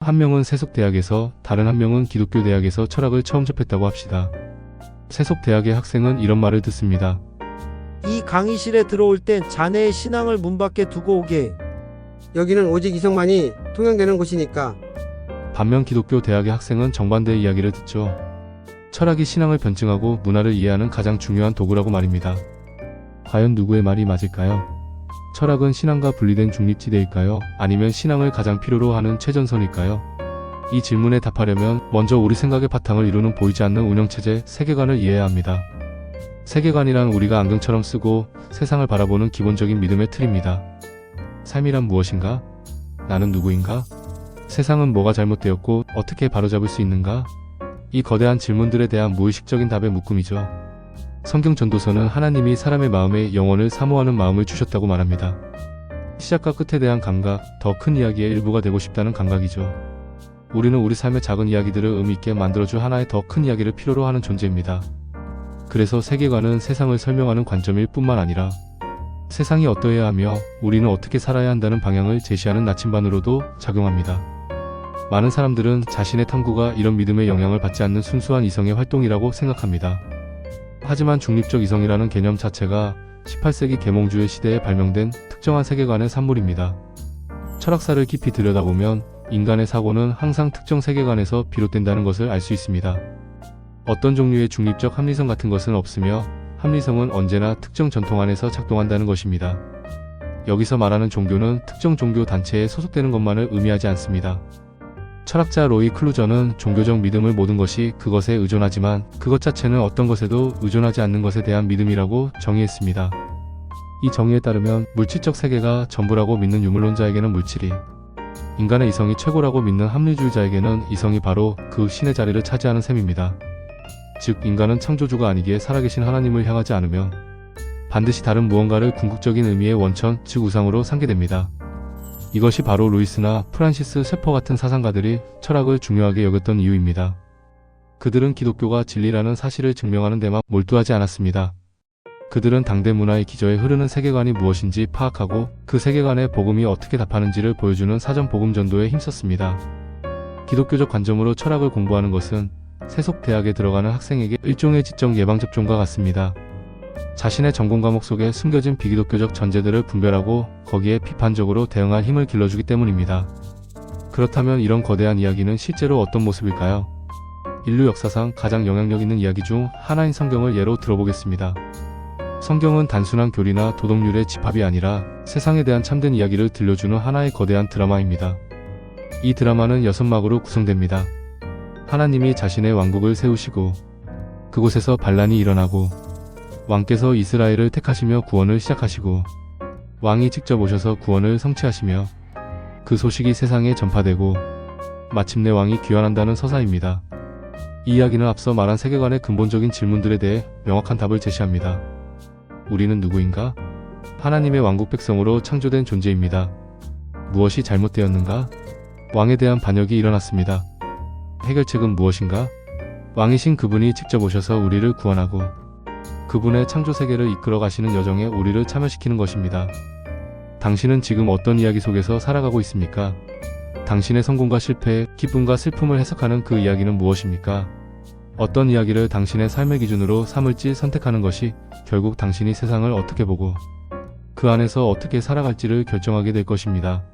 한 명은 세속대학에서, 다른 한 명은 기독교대학에서 철학을 처음 접했다고 합시다. 세속대학의 학생은 이런 말을 듣습니다. 이 강의실에 들어올 땐 자네의 신앙을 문 밖에 두고 오게. 여기는 오직 이성만이 통용되는 곳이니까. 반면 기독교 대학의 학생은 정반대의 이야기를 듣죠. 철학이 신앙을 변증하고 문화를 이해하는 가장 중요한 도구라고 말입니다. 과연 누구의 말이 맞을까요? 철학은 신앙과 분리된 중립지대일까요? 아니면 신앙을 가장 필요로 하는 최전선일까요? 이 질문에 답하려면 먼저 우리 생각의 바탕을 이루는 보이지 않는 운영체제, 세계관을 이해해야 합니다. 세계관이란 우리가 안경처럼 쓰고 세상을 바라보는 기본적인 믿음의 틀입니다. 삶이란 무엇인가? 나는 누구인가? 세상은 뭐가 잘못되었고 어떻게 바로잡을 수 있는가? 이 거대한 질문들에 대한 무의식적인 답의 묶음이죠. 성경 전도서는 하나님이 사람의 마음에 영혼을 사모하는 마음을 주셨다고 말합니다. 시작과 끝에 대한 감각, 더 큰 이야기의 일부가 되고 싶다는 감각이죠. 우리는 우리 삶의 작은 이야기들을 의미있게 만들어줄 하나의 더 큰 이야기를 필요로 하는 존재입니다. 그래서 세계관은 세상을 설명하는 관점일 뿐만 아니라 세상이 어떠해야 하며 우리는 어떻게 살아야 한다는 방향을 제시하는 나침반으로도 작용합니다. 많은 사람들은 자신의 탐구가 이런 믿음의 영향을 받지 않는 순수한 이성의 활동이라고 생각합니다. 하지만 중립적 이성이라는 개념 자체가 18세기 계몽주의 시대에 발명된 특정한 세계관의 산물입니다. 철학사를 깊이 들여다보면 인간의 사고는 항상 특정 세계관에서 비롯된다는 것을 알 수 있습니다. 어떤 종류의 중립적 합리성 같은 것은 없으며 합리성은 언제나 특정 전통 안에서 작동한다는 것입니다. 여기서 말하는 종교는 특정 종교 단체에 소속되는 것만을 의미하지 않습니다. 철학자 로이 클루저는 종교적 믿음을 모든 것이 그것에 의존하지만 그것 자체는 어떤 것에도 의존하지 않는 것에 대한 믿음이라고 정의했습니다. 이 정의에 따르면 물질적 세계가 전부라고 믿는 유물론자에게는 물질이, 인간의 이성이 최고라고 믿는 합리주의자에게는 이성이 바로 그 신의 자리를 차지하는 셈입니다. 즉 인간은 창조주가 아니기에 살아계신 하나님을 향하지 않으며 반드시 다른 무언가를 궁극적인 의미의 원천, 즉 우상으로 삼게 됩니다. 이것이 바로 루이스나 프란시스 셰퍼 같은 사상가들이 철학을 중요하게 여겼던 이유입니다. 그들은 기독교가 진리라는 사실을 증명하는 데만 몰두하지 않았습니다. 그들은 당대 문화의 기저에 흐르는 세계관이 무엇인지 파악하고 그 세계관에 복음이 어떻게 답하는지를 보여주는 사전 복음 전도에 힘썼습니다. 기독교적 관점으로 철학을 공부하는 것은 세속대학에 들어가는 학생에게 일종의 지적 예방접종과 같습니다. 자신의 전공 과목 속에 숨겨진 비기독교적 전제들을 분별하고 거기에 비판적으로 대응할 힘을 길러주기 때문입니다. 그렇다면 이런 거대한 이야기는 실제로 어떤 모습일까요? 인류 역사상 가장 영향력 있는 이야기 중 하나인 성경을 예로 들어보겠습니다. 성경은 단순한 교리나 도덕률의 집합이 아니라 세상에 대한 참된 이야기를 들려주는 하나의 거대한 드라마입니다. 이 드라마는 6막으로 구성됩니다. 하나님이 자신의 왕국을 세우시고 그곳에서 반란이 일어나고 왕께서 이스라엘을 택하시며 구원을 시작하시고 왕이 직접 오셔서 구원을 성취하시며 그 소식이 세상에 전파되고 마침내 왕이 귀환한다는 서사입니다. 이 이야기는 앞서 말한 세계관의 근본적인 질문들에 대해 명확한 답을 제시합니다. 우리는 누구인가? 하나님의 왕국 백성으로 창조된 존재입니다. 무엇이 잘못되었는가? 왕에 대한 반역이 일어났습니다. 해결책은 무엇인가? 왕이신 그분이 직접 오셔서 우리를 구원하고 그분의 창조세계를 이끌어 가시는 여정에 우리를 참여시키는 것입니다. 당신은 지금 어떤 이야기 속에서 살아가고 있습니까? 당신의 성공과 실패, 기쁨과 슬픔을 해석하는 그 이야기는 무엇입니까? 어떤 이야기를 당신의 삶의 기준으로 삼을지 선택하는 것이 결국 당신이 세상을 어떻게 보고 그 안에서 어떻게 살아갈지를 결정하게 될 것입니다.